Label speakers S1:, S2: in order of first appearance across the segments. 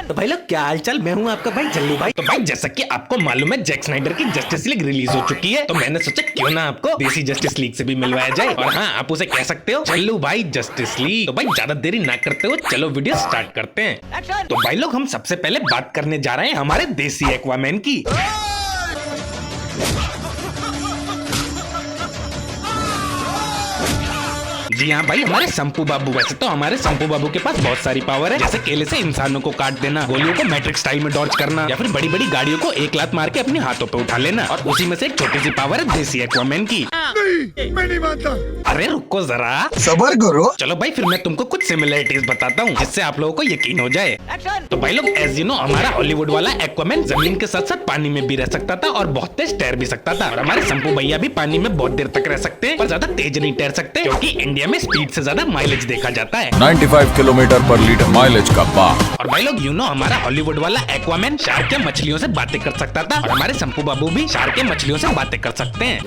S1: तो भाई लोग क्या हालचाल, मैं हूँ आपका भाई जल्लू भाई। तो भाई जैसा कि आपको मालूम है जैक स्नाइडर की जस्टिस लीग रिलीज हो चुकी है, तो मैंने सोचा क्यों ना आपको देसी जस्टिस लीग से भी मिलवाया जाए। और हाँ, आप उसे कह सकते हो जल्लू भाई जस्टिस लीग। तो भाई ज्यादा देरी ना करते हुए चलो वीडियो स्टार्ट करते हैं। तो भाई लोग हम सबसे पहले बात करने जा रहे हैं हमारे देसी एक्वामैन की। जी हाँ भाई, हमारे संपू बाबू। वैसे तो हमारे संपू बाबू के पास बहुत सारी पावर है, जैसे केले से इंसानों को काट देना, गोलियों को मैट्रिक्स स्टाइल में डॉज करना, या फिर बड़ी बड़ी गाड़ियों को एक लात मार के अपने हाथों पे उठा लेना। और उसी में से एक छोटी सी पावर है देसी एक्वामैन की।
S2: नहीं, मैं नहीं मानता।
S1: अरे रुको जरा,
S2: सबर करो।
S1: चलो भाई फिर मैं तुमको कुछ सिमिलरिटीज बताता हूँ जिससे आप लोगों को यकीन हो जाए। तो भाई लोग एज यू नो, हमारा हॉलीवुड वाला एक्वामैन जमीन के साथ साथ पानी में भी रह सकता था और बहुत तेज तैर भी सकता था। और हमारे संपू भैया भी पानी में बहुत देर तक रह सकते हैं, पर ज्यादा तेज नहीं तैर सकते क्योंकि इंडिया में स्पीड से ज्यादा माइलेज देखा जाता है,
S3: 95 किलोमीटर पर लीटर माइलेज का बाप।
S1: और भाई लोग यू नो, हमारा हॉलीवुड वाला एक्वामैन शार्क के मछलियों से बातें कर सकता था, और हमारे संपू बाबू भी शार्क के मछलियों से बातें कर सकते हैं।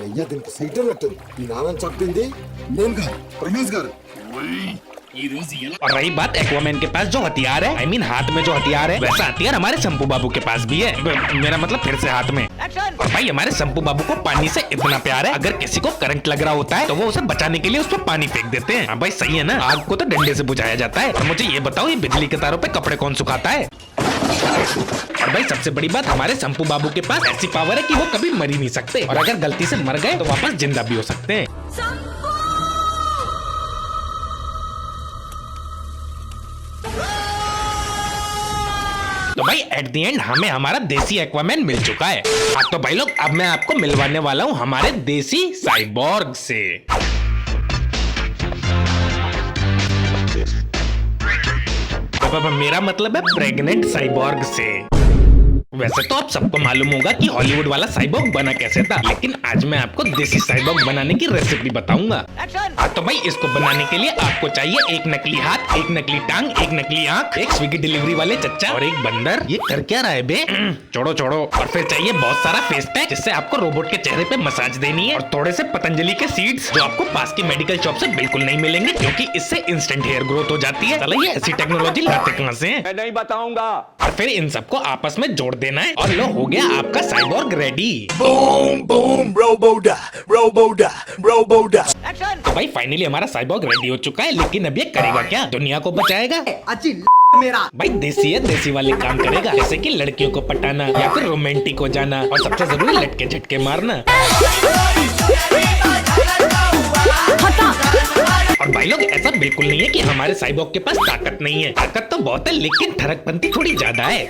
S1: और रही बात एक्वामैन के पास जो हथियार है, I mean हाथ में जो हथियार है, वैसा हथियार हमारे संपू बाबू के पास भी है। मेरा मतलब फिर से हाथ में। और भाई हमारे संपू बाबू को पानी से इतना प्यार है, अगर किसी को करंट लग रहा होता है तो वो उसे बचाने के लिए उस पर पानी फेंक देते हैं। हाँ भाई सही है ना, आग को तो डंडे से बुझाया जाता है। और मुझे ये बताओ, ये बिजली के तारों पे कपड़े कौन सुखाता है? और भाई सबसे बड़ी बात, हमारे संपू बाबू के पास ऐसी पावर है कि वो कभी मर ही नहीं सकते, और अगर गलती से मर गए तो वापस जिंदा भी हो सकते हैं। तो भाई एट द एंड हमें हमारा देसी एक्वामैन मिल चुका है। तो भाई लोग अब मैं आपको मिलवाने वाला हूँ हमारे देसी साइबॉर्ग से। तो मेरा मतलब है प्रेग्नेंट साइबॉर्ग से। वैसे तो आप सबको मालूम होगा कि हॉलीवुड वाला साइबॉर्ग बना कैसे था, लेकिन आज मैं आपको देसी साइबॉर्ग बनाने की रेसिपी बताऊंगा। तो भाई इसको बनाने के लिए आपको चाहिए एक नकली हाथ, एक नकली टांग, एक नकली आंख, एक स्विगी डिलीवरी वाले चच्चा और एक बंदर। ये कर क्या रहा है बे? छोड़ो छोड़ो। और फिर चाहिए बहुत सारा फेस पैक, जिससे आपको रोबोट के चेहरे पे मसाज देनी है, और थोड़े से पतंजलि के सीड्स जो आपको पास की मेडिकल शॉप से बिल्कुल नहीं मिलेंगे, क्योंकि इससे इंस्टेंट हेयर ग्रोथ हो जाती है। चलो ये ऐसी टेक्नोलॉजी लाते कहाँ से हैं?
S4: मैं नहीं बताऊंगा।
S1: और फिर इन सबको आपस में जोड़ देना है, और लो हो गया आपका साइबॉर्ग रेडी।
S2: बूम बूम रोबोडा रोबोडा रोबोडा।
S1: तो भाई फाइनली हमारा साइबॉर्ग रेडी हो चुका है, लेकिन अब ये करेगा क्या? दुनिया को बचाएगा?
S4: मेरा
S1: भाई देसी है, देसी वाले काम करेगा, जैसे कि लड़कियों को पटाना या फिर रोमांटिक हो जाना, और सबसे जरूरी लटके झटके मारना। और भाई लोग ऐसा बिल्कुल नहीं है कि हमारे साइबॉर्ग के पास ताकत नहीं है, ताकत तो बहुत है, लेकिन ठरकपंती थोड़ी ज्यादा है।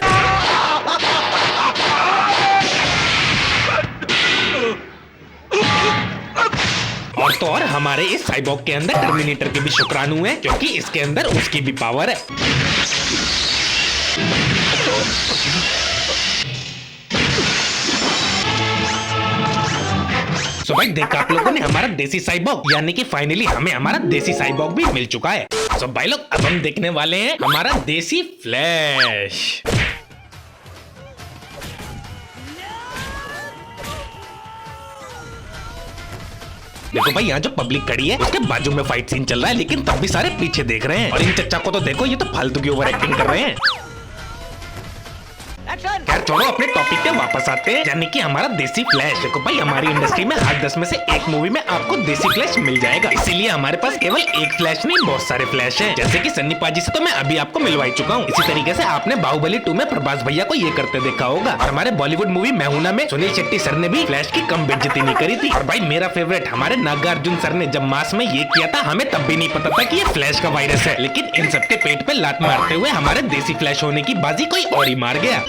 S1: और तो और हमारे इस साइबॉर्ग के अंदर टर्मिनेटर के भी शुक्राणु हैं, क्योंकि इसके अंदर उसकी भी पावर है। तो भाई देखा आप लोगों ने, हमारा देसी साइबॉर्ग, यानी कि फाइनली हमें हमारा देसी साइबॉर्ग भी मिल चुका है। तो भाई लोग अब हम देखने वाले हैं हमारा देसी फ्लैश। देखो भाई यहाँ जो पब्लिक खड़ी है उसके बाजू में फाइट सीन चल रहा है, लेकिन तब भी सारे पीछे देख रहे हैं। और इन चच्चा को तो देखो, ये तो फालतू की ओवर एक्टिंग कर रहे हैं। खैर छोड़ो, अपने टॉपिक पे वापस आते हैं, यानी कि हमारा देसी फ्लैश। देखो भाई हमारी इंडस्ट्री में हर 10 में से एक मूवी में आपको देसी फ्लैश मिल जाएगा, इसीलिए हमारे पास केवल एक फ्लैश नहीं बहुत सारे फ्लैश हैं। जैसे कि सन्नी पाजी से तो मैं अभी आपको मिलवाई चुका हूँ। इसी तरीके से आपने बाहुबली 2 में प्रभास भैया को ये करते देखा होगा, और हमारे बॉलीवुड मूवी मैं हूं ना में सुनील शेट्टी सर ने भी फ्लैश की कम बेइज्जती नहीं करी थी। और भाई मेरा फेवरेट हमारे नागार्जुन सर ने जब मास में ये किया था, हमें तब भी नहीं पता था कि ये फ्लैश का वायरस है, लेकिन इन सबके पेट पे लात मारते हुए हमारे देसी फ्लैश होने की बाजी कोई और ही मार गया।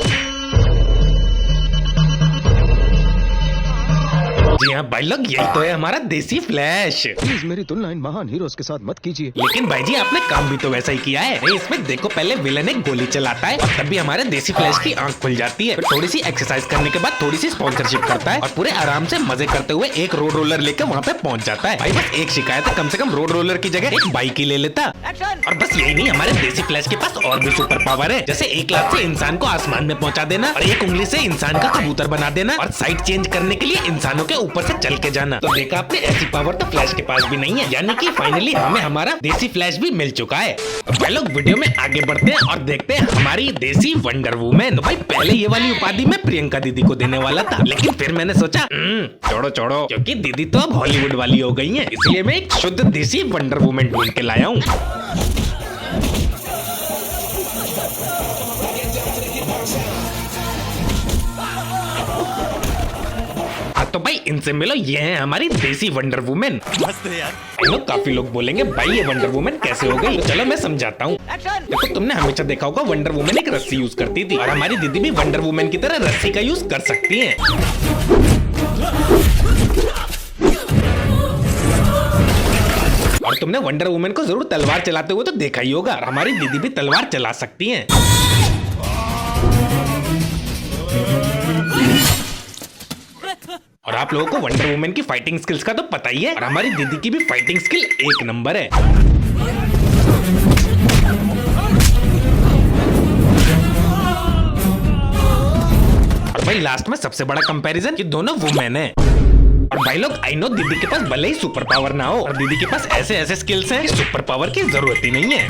S1: जी हाँ भाई लोग, यही तो है हमारा देसी फ्लैश।
S5: प्लीज मेरी तुलना इन महान हीरोज के साथ मत कीजिए।
S1: लेकिन भाई जी आपने काम भी तो वैसा ही किया है। नहीं, इसमें देखो पहले विलन एक गोली चलाता है, और तब भी हमारे देसी फ्लैश की आंख खुल जाती है। फिर थोड़ी सी एक्सरसाइज करने के बाद थोड़ी सी स्पॉन्सरशिप करता है, और पूरे आराम से मजे करते हुए एक रोड रोलर लेकर वहाँ पे पहुँच जाता है। भाई बस एक शिकायत है, कम से कम रोड रोलर की जगह एक बाइक ही ले लेता। और बस यही नहीं, हमारे देसी फ्लैश के पास और भी सुपर पावर है, जैसे एक लात से इंसान को आसमान में पहुँचा देना, और एक उंगली से इंसान का कबूतर बना देना, और साइड चेंज करने के लिए इंसानों के ऊपर से चल के जाना। तो देखा आपने, ऐसी पावर तो फ्लैश के पास भी नहीं है। यानी कि फाइनली हमें हमारा देसी फ्लैश भी मिल चुका है। तो भाई लोग वीडियो में आगे बढ़ते हैं और देखते हैं हमारी देसी वंडर वुमेन। तो भाई पहले ये वाली उपाधि मैं प्रियंका दीदी को देने वाला था, लेकिन फिर मैंने सोचा छोड़ो छोड़ो, क्योंकि दीदी तो अब हॉलीवुड वाली हो गई है, इसलिए मैं एक शुद्ध देसी वंडर वुमेन ढूंढ के लाया हूँ। तो भाई इनसे मिलो, ये है हमारी देसी वंडर वुमेन। लोग काफी लोग बोलेंगे भाई ये वंडर वुमेन कैसे हो गई, तो चलो मैं समझाता हूँ। देखो, तुमने हमेशा देखा होगा वंडर वुमेन एक रस्सी यूज करती थी, और हमारी दीदी भी वंडर वुमेन की तरह रस्सी का यूज कर सकती है। और तुमने वंडर वुमेन को जरूर तलवार चलाते हुए तो देखा ही होगा, और हमारी दीदी भी तलवार चला सकती है। और आप लोगों को वंडर वुमेन की फाइटिंग स्किल्स का तो पता ही है, और हमारी दीदी की भी फाइटिंग स्किल एक नंबर है। और भाई लास्ट में सबसे बड़ा कंपैरिजन कि दोनों वुमेन है। और भाई लोग आई नो दीदी के पास भले ही सुपर पावर ना हो, और दीदी के पास ऐसे ऐसे स्किल्स हैं कि सुपर पावर की जरूरत ही नहीं है।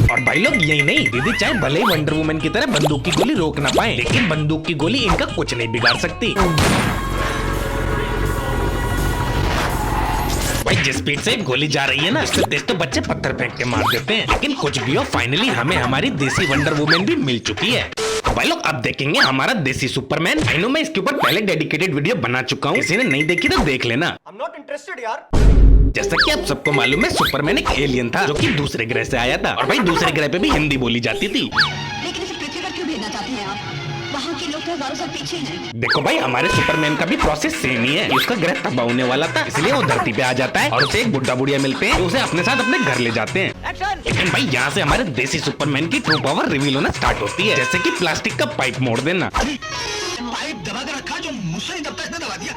S1: और भाई लोग यही नहीं, दीदी चाहे भले ही वंडर वुमेन की तरह बंदूक की गोली रोक ना पाए, लेकिन बंदूक की गोली इनका कुछ नहीं बिगाड़ सकती। भाई जिस स्पीड से गोली जा रही है ना, उससे तेज तो बच्चे पत्थर फेंक के मार देते हैं। लेकिन कुछ भी हो, फाइनली हमें हमारी देसी वंडर वुमेन भी मिल चुकी है। तो भाई लोग अब देखेंगे हमारा देसी सुपरमैन। आई नो मैं इसके ऊपर पहले डेडिकेटेड वीडियो बना चुका हूँ, किसी ने नहीं देखी तो देख लेना।
S4: I'm not interested यार।
S1: जैसा कि आप सबको मालूम है, सुपरमैन एक एलियन था जो कि दूसरे ग्रह से आया था, और भाई दूसरे ग्रह पे भी हिंदी बोली जाती थी।
S6: लेकिन इसे पृथ्वी पर क्यों भेजना चाहते हैं आप? वहाँ के लोग तो हजारों साल पीछे हैं।
S1: देखो भाई, हमारे सुपरमैन का भी प्रोसेस सेम ही है। उसका ग्रह तबाह होने वाला था, इसलिए वो धरती पे आ जाता है, और उसे एक बुढ़ा बुढ़िया मिलते हैं, तो उसे अपने साथ अपने घर ले जाते हैं। लेकिन भाई यहाँ से हमारे देसी सुपरमैन की ट्रू पावर रिवील होना स्टार्ट होती है, जैसे कि प्लास्टिक का पाइप मोड़ देना।
S2: पाइप दबा के रखा जो मुझसे नहीं दबता इसने दबा दिया।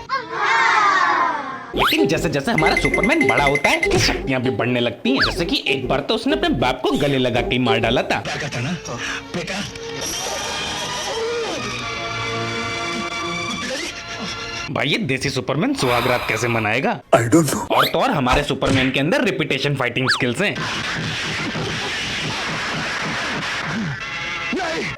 S1: लेकिन जैसे जैसे हमारा सुपरमैन बड़ा होता है, उसकी शक्तियाँ भी बढ़ने लगती हैं। जैसे कि एक बार तो उसने अपने बाप को गले लगा के मार डाला था।
S2: क्या कहता ना बेटा,
S1: भाई ये देसी सुपरमैन सुहागरात कैसे मनाएगा?
S2: I don't know.
S1: और तो और हमारे सुपरमैन के अंदर रिपीटेशन फाइटिंग स्किल्स हैं।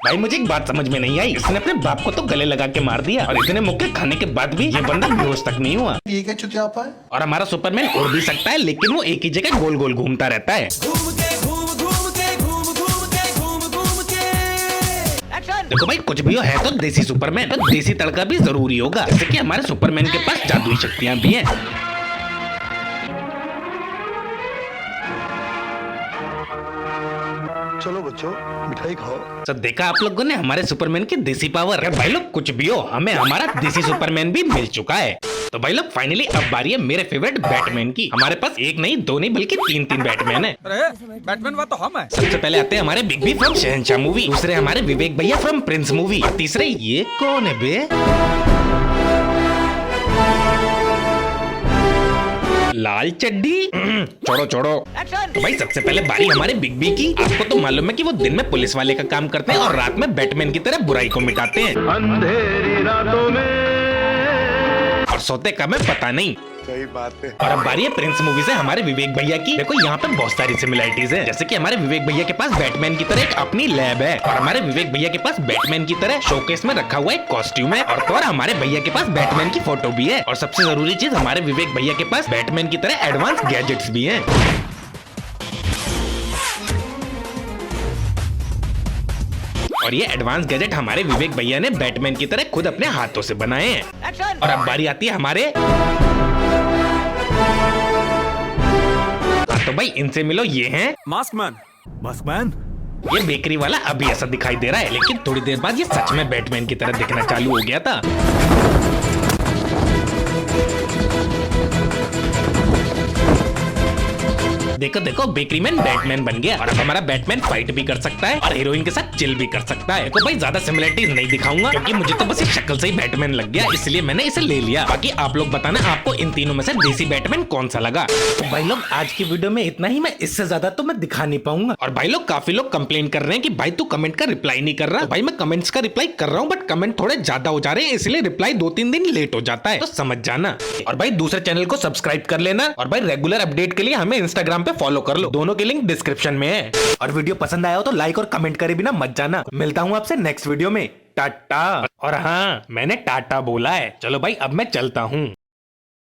S1: भाई मुझे एक बात समझ में नहीं आई, इसने अपने बाप को तो गले लगा के मार दिया, और इतने मुक्के खाने के बाद भी ये बंदा बेहोश तक नहीं हुआ।
S2: ये क्या चुतियापा है?
S1: और हमारा सुपरमैन उड़ भी सकता है, लेकिन वो एक ही जगह गोल गोल घूमता रहता है। देखो भाई, कुछ भी हो है तो देसी सुपरमैन, तो देसी तड़का भी जरूरी होगा, जैसे कि हमारे सुपरमैन के पास जादुई शक्तियाँ भी हैं।
S2: चलो बच्चों मिठाई खाओ।
S1: तो देखा आप लोगों ने हमारे सुपरमैन की देसी पावर। भाई लोग कुछ भी हो, हमें हमारा देसी सुपरमैन भी मिल चुका है। तो भाई लोग फाइनली अब बारी है मेरे फेवरेट बैटमैन की। हमारे पास एक नहीं, दो नहीं, बल्कि तीन तीन बैटमैन है।
S5: बैटमैन वो तो हम है।
S1: सबसे पहले आते हैं हमारे big B from Shahenshah movie, दूसरे हमारे विवेक भैया फ्रॉम प्रिंस मूवी, और तीसरे ये कौन है बे? लाल चड्डी। छोड़ो छोड़ो। तो भाई सबसे पहले बारी हमारे बिग बी की। आपको तो मालूम है कि वो दिन में पुलिस वाले का काम करते हैं और रात में बैटमैन की तरह बुराई को मिटाते हैं। अंधेरी रातों में और सोते कब है पता नहीं।
S2: सही बात है।
S1: और अब बारी है प्रिंस मूवी से हमारे विवेक भैया की। देखो यहाँ पे बहुत सारी सिमिलरिटीज है, जैसे कि हमारे विवेक भैया के पास बैटमैन की तरह एक अपनी लैब है, और हमारे विवेक भैया के पास बैटमैन की तरह शोकेस में रखा हुआ एक कॉस्ट्यूम है, और तो और हमारे भैया के पास बैटमैन की फोटो भी है, और सबसे जरूरी चीज हमारे विवेक भैया के पास बैटमैन की तरह एडवांस गैजेट्स भी हैं। और ये एडवांस गैजेट हमारे विवेक भैया ने बैटमैन की तरह खुद अपने हाथों से बनाए हैं। और अब बारी आती है हमारे। तो भाई इनसे मिलो, ये हैं
S5: मास्कमैन।
S1: ये बेकरी वाला अभी ऐसा दिखाई दे रहा है, लेकिन थोड़ी देर बाद ये सच में बैटमैन की तरह दिखना चालू हो गया था। देखो देखो बेकरी मैन बैटमैन बन गया और अब हमारा बैटमैन फाइट भी कर सकता है और हीरोइन के साथ चिल भी कर सकता है। तो भाई ज्यादा सिमिलरिटीज नहीं दिखाऊंगा क्योंकि मुझे तो बस इस शक्ल से ही बैटमैन लग गया, इसलिए मैंने इसे ले लिया। बाकी आप लोग बताना आपको इन तीनों में से देसी बैटमैन कौन सा लगा। तो भाई लोग आज की वीडियो में इतना ही, मैं इससे ज्यादा तो मैं दिखा नहीं पाऊंगा। और भाई लोग काफी लोग कंप्लेन कर रहे हैं कि भाई तू कमेंट का रिप्लाई नहीं कर रहा। तो भाई मैं कमेंट्स का रिप्लाई कर रहा हूँ बट कमेंट थोड़े ज्यादा हो जा रहे हैं, इसलिए रिप्लाई 2-3 दिन लेट हो जाता है, तो समझ जाना। और भाई दूसरे चैनल को सब्सक्राइब कर लेना और भाई रेगुलर अपडेट के लिए हमें इंस्टाग्राम पे फॉलो कर लो, दोनों के लिंक डिस्क्रिप्शन में है। और वीडियो पसंद आया हो तो लाइक और कमेंट करे बिना मत जाना। मिलता हूँ आपसे नेक्स्ट वीडियो में, टाटा। और हाँ, मैंने टाटा बोला है। चलो भाई अब मैं चलता हूँ।